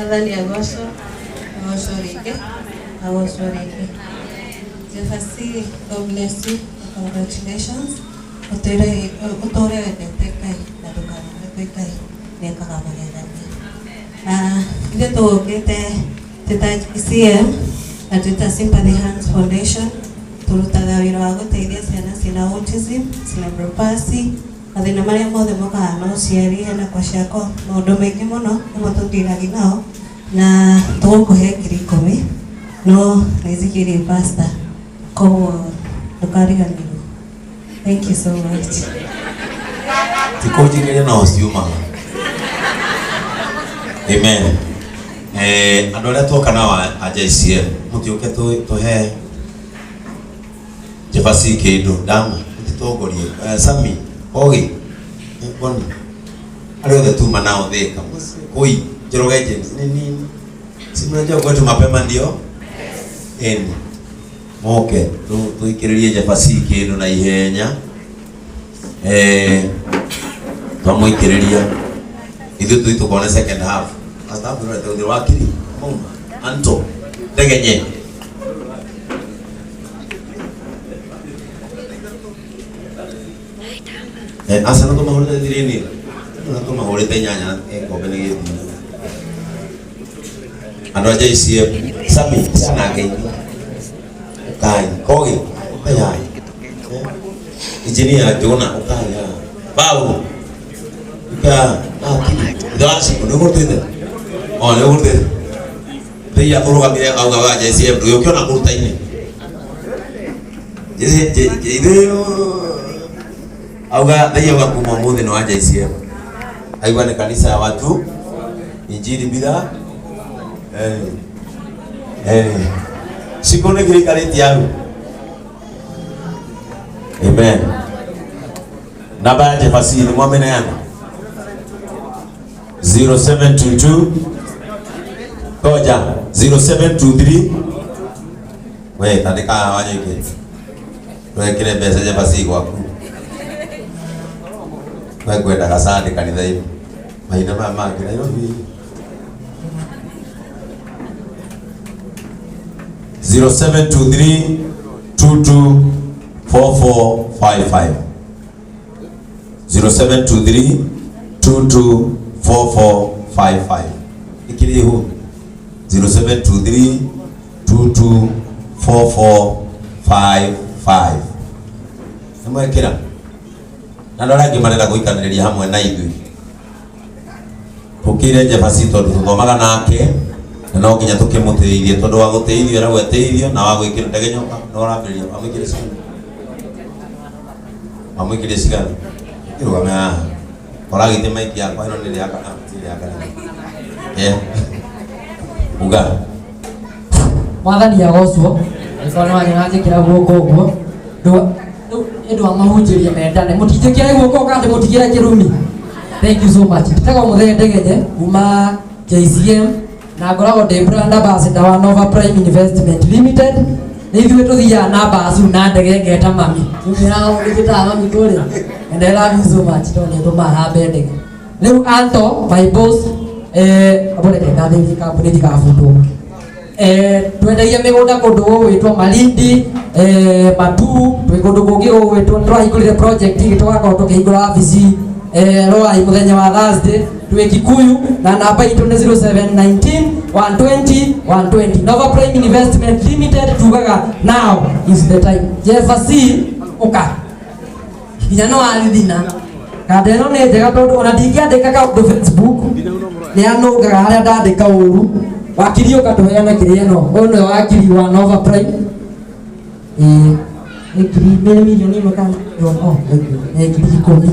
Adhani Agosho Rike. Jefasi, God bless you. Congratulations. Utore wetekai na dukana wetekai miaka kama gani. Ile tuokete teta CM na teta Sympathy Hands Foundation turutaga wira wa guteithia ciana cina autism, cerebral palsy, athina maria mothe mokaga na uciari na kwa ciako maundu maingi muno nimo tutiragi nao na tugukuhe 10,000 no nizikiri pastor koguo ndukariganirwo. Thank you so much. Tikojigere na osiuma. Amen. Andole toka na wa JCM mutioke to he Jefasi Kedo dama titogorie Sami ogi bon alo de tu manao theka koi jeroge James nini simraja kwetu mapema ndio moke tu ikiririe Jefasi Kedo na ihenya twamuikiriria ithu tu tukone second half hasta hapo ndio wakili mama anto tegenye asa no toma horita dirini no toma horita nyanya ko benegi ando JCM Sami sana kai kai kogi kaya engineer Jona ukaya babu ka akili dasi no gurtede no gurtede dia turu ka dia au ga JCM yo kyo na kurta ini jadi auga dia wa kumamudhi no aja JCM aiwa ni kanisa ya watu injili bila sikone kile kaleti yangu. Amen. Namba ya Jefasi ni mwamene yana 0722 koja 0723 we tandika waje ke we kile pesa Jefasi kwa kwa kwenda kasande kanitha hivi maina mama kila hiyo 0723 22 4455 0723 22 4455 ikili hu 0723 22 4455 namwekera nandora ngimarira guikaniriria hamwe na ithui tukire Jefasi tondu tuthomaga nake na no nginya tukimutithie tondu wa gutithio na gwetithio na wa gwikira ndege nyoka no rambiria amwikire sigana irugame oragite maiki yakwa ino nile yakana uga mwathani agocwo ikona wani naje kira guoko guo ndo amahunjiria mendane mutijikire guoko kandi mutigire kirumi. Thank you so much. Tutaga muthee ndegenye kuma JCM na ngoragwo ndi brand ambassador wa Nova Prime Investment Limited. Ni ithuĩ tuthiaga na mbacu na ndege ngeta mami nyumĩra ndigĩtaga mami kũrĩa and I love you so much tondũ nĩtũmahambe ndege. Rĩu Anto my boss aboreke ngathĩithie kambuni ndigabutwo twendagia mĩgũnda kũndũ gũgwĩtwo Malindi Matu twĩ kũndũ kũngĩ gũgwĩtwo nĩtwahingũrire project tũgakorwo tũkĩhingũra wabici Roi muthenya wa Thursday twĩ Kikuyu na namba itũ nĩ 0719 120 120. Nova Prime Investment Limited tugaga now is the time. Jefasi uka nginya no arithina kada ĩno nĩ njega tondũ ona ndingĩandĩka kaũndũ Facebook nĩ anũngaga harĩa ndandĩka ũru wakiri ũkatũheana kĩrĩa ĩno ũyũ nĩ wakiri wa Nova Prime milioni ĩmwe kana ngiri 10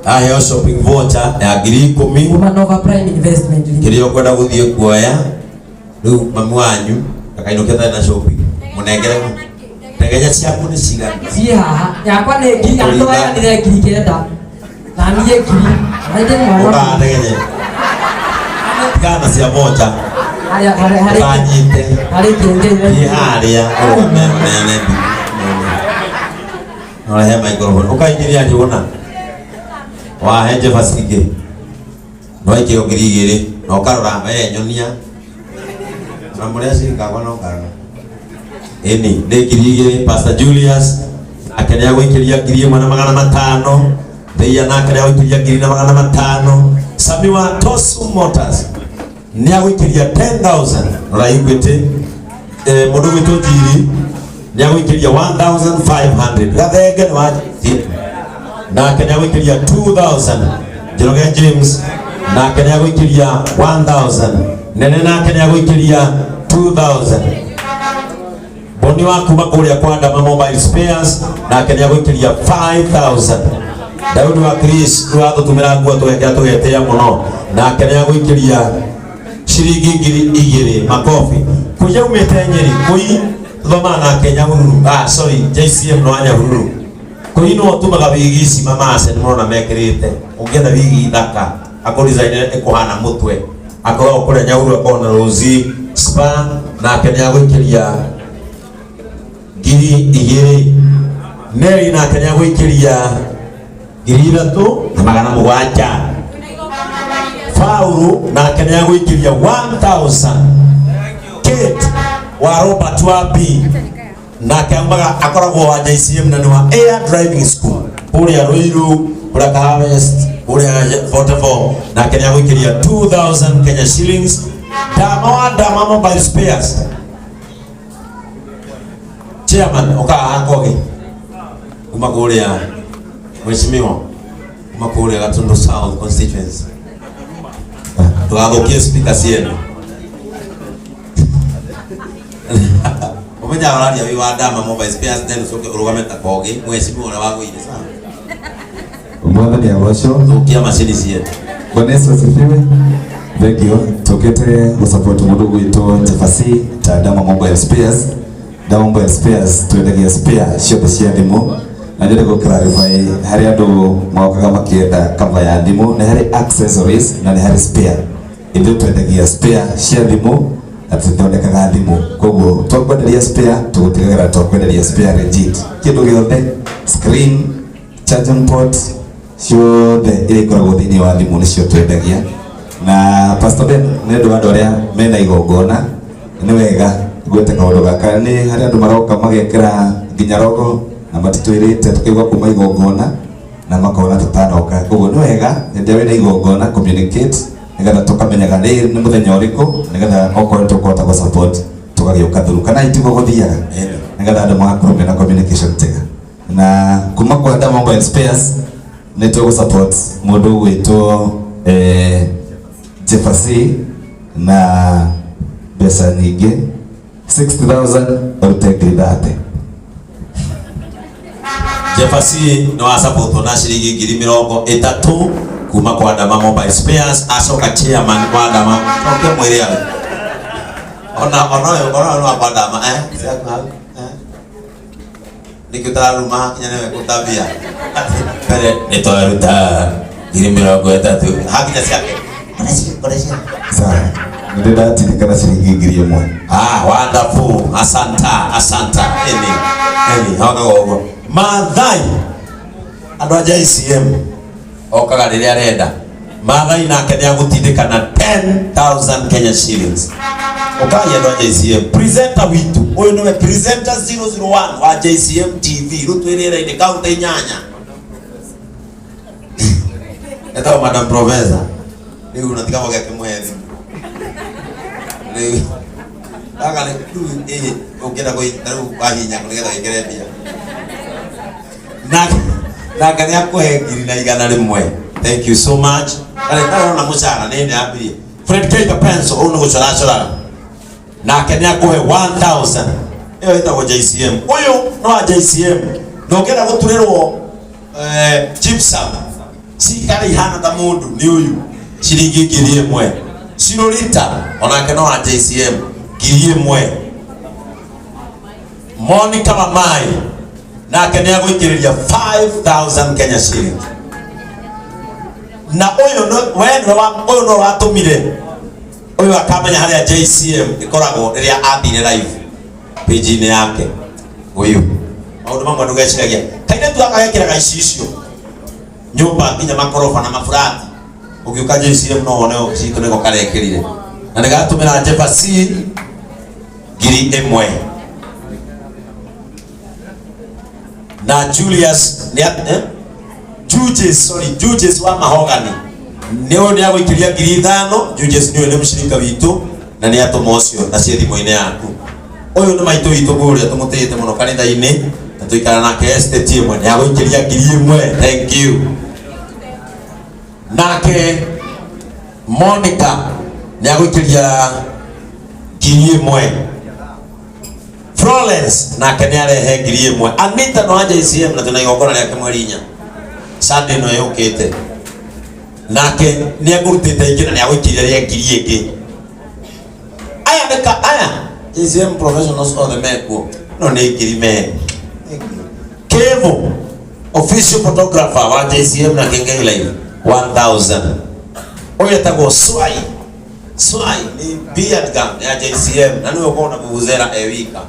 aheo shopping voucher ya ngiri 10 kuma Nova Prime Investment kirio kwenda guthie kuoya riu mami wanyu akainuketa na shopping munengere ndegeja ciaku ni cigana ci haha yakwa nĩ ngiri andũ aya nĩ ngiri kenda na niĩ ngiri aide mwana ndegeje kana cia voucher harĩ kĩngĩ ni haria mene no he microphone ukaingiria njuguna wa he Jefasi ke no ikio ngiri igiri no karora nyonia na muresi ngabona ngaro eni ndekirige Pastor Julius akenea gwikiria 1,500 Theia na akenea gwikiria 2,500 Sami wa Tosu Motors ni agwikiria 10,000 raigwete mundu gwitu Jiri ni agwikiria 1,500 gathenge ni wa na akenea gwikiria 2,000 Njoroge James na akenea gwikiria 1,000 nene na akenea gwikiria 2,000 Boni wa kuma kuria kwa Dama Mobile Spares na akenea gwikiria 5,000 Daudi wa Chris ruatho tumira nguo twekera tugetea muno na akenea gwikiria shiringi 2,000 makofi kuja umete Nyeri kui thoma na Kenya hururu JCM no anya hururu kui no tumaga bigisi mama ase no na mekirite ungetha bigi thaka ako design ekuhana mutwe akoro kure nyahuru akona rozi spa na akenea gwikiria 2,000 Mary na akenea gwikiria 3,700 Faulu na akenea gwikiria 1,000 Kate wa Robert Wabi na akambaga akoragwo wa JCM na wa Air Driving School kuria Ruiru kuria Harvest kuria 44 na akenea gwikiria 2,000 Kenya shillings Dama Mobile Spares Chairman okaangoge kuma kuria mheshimiwa kuma kuria Gatundu South constituency tuagokie speaker sienu umenya orari ya wa Dama Mobile Spares then soke urugamenta koge mheshimiwa na wago ile sana Mwathani agocwo tukia machini sienu Bwana Yesu asifiwe. Thegio tukete gusupport mundu gwitwo Jefasi ta Dama Mobile Spares. Dama Mobile Spares twendagia spare ciothe cia thimu na ndire go clarify hari andu mokaga makienda kava ya thimu na hari accessories na hari spare ithu twendagia spare cia thimu na tuthondekaga thimu koguo twakwenderia spare tugutigagira twakwenderia spare legit kindu giothe screen charging port ciothe ire ikoragwo thiini wa thimu nicio twendagia na Pastor Ben nä ndå andå arä a mena igongona nä wega gwete kaå gaka nä harä andå maroka magekera nginya rogo na matitå ä rä te tå kaigua kuma igongona na makona tå tanoka koguo nä wega hä ndä wä na igongona communicate nä getha tå kamenyaga nä må thenya å rä kå nä getha okorwo tå kåhota gå support tå gagä å ka thuru kana itigo gå thiaga nä getha andå magakorwo mena communication tega na kuma kwa Dama Mobile Spares nä tå gå support må ndå gwätwo Jefasi na pesa nyingi 60,000 uruteke 30 Jefasi no support na shilingi 30 kuma kwa Dama Mobile Spares asoka chairman kwa Dama toke mwere ya ona kwa Dama nikutara rumah kinyanewe kutabia kare nitoruta 30 hakika siake sawa ndenda tinikana shilingi 1,000 wonderful asanta eni haka gogo Mathai andu aja JCM okaga riria arenda Mathai nake ni agutindikana 10,000 Kenya shillings ukaya andu aja JCM presenter witu uyu niwe presenter 001 wa JCM TV rutwirira ine kaunta inyanya eta madam professor leo unatika moga kimwezi leo aga tu ukenda kuitaru bahinya kulega igerebia na gani yako hegiri na igana rimwe thank you so much ale na mushara nene abirie Fred K Pencil ono guchara na kenya ko 1,000 iyo ita kwa JCM uyu no wa JCM no kenda guturerwo gypsum si kari hana ta mundu ni uyu shilingi 1,000 Sirolita onake no wa JCM 1,000 Monica Mamai na kenya gwikiriria 5,000 Kenya shillings na uyu no watumire uyu akamenya haria JCM ikoragwo riria athire live page ine yake uyu maundu mamwe ndugeciragia kaine twakagekiraga icicio nyumba nginya makorofa na mafurati ugiuka JCM no wone ciko niko karekirire na nigatumira Jefasi ngiri ĩmwe na Julius Julius wa Mahogany nĩwe nĩ agũikĩria ngiri 5. Julius nĩwe nĩ mũcirika witũ na nĩ atũma ũcio na cia thimũ-inĩ yaku. Ũyũ nĩ maitũ witũ kũrĩa tũmũtĩĩte mũno kanitha-inĩ na tũikara nake estate ĩmwe, nĩ agũikĩria ngiri 1. Thank you. Nake Monica nĩ agũikĩria ngiri 1. Florence nake nĩ arehe ngiri 1. Anita no anja ICM na tuna igongona rĩake mweri 4 Sunday no yũkĩte, nake nĩ agũrutĩte ingĩ na nĩ agũikĩria ngiri ĩngĩ. Aya ICM professionals othe mekuo no nĩ ngiri 2. Kevo official photographer wa JCM na Kengei Line 1000. Oya tago Swai ni beard gang ya JCM na niwe uko na kuvuzera ewika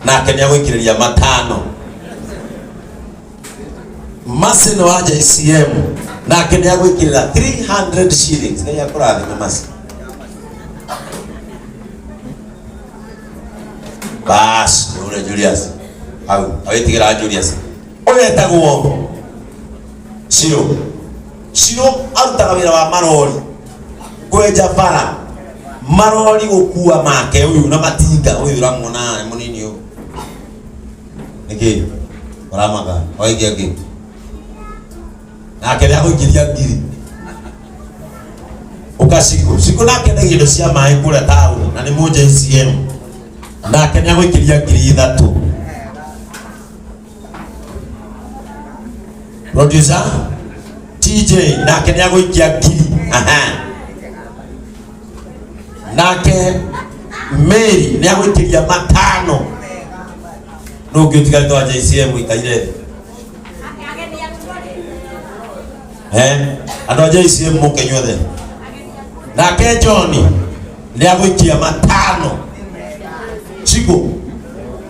nake nĩ agũikĩrĩria 5. Masi wa JCM nake nĩ agũikĩrĩra 300 shillings. Nĩ yakũrathima Masi. Bas, ule Julius. Au, awetigera Julius. Oya tago Shiro arutaga wĩra wa marori kwenja bara, marori gũkua make ũyũ na matinga ũyũ ũramwona mũnini ũyũ nĩkĩ ũramaka oigia ngĩ nake nĩ agũikĩria ngiri ũkaciko nake nĩ indo cia maĩ kũrĩa taũni na nĩ mũ JCM nake nĩ agũikĩria ngiri 3. Producer TJ nake nĩ agũikia ngiri. Nake Mary nĩ agũikĩria 5. No ũngĩtigarĩte wa JCM ikaire andũ a JCM mũkenyuothe. Nake John nĩ agũikia 5. Chico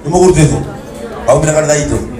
nĩ mũgũrũtĩte waumĩra kanitha itũ.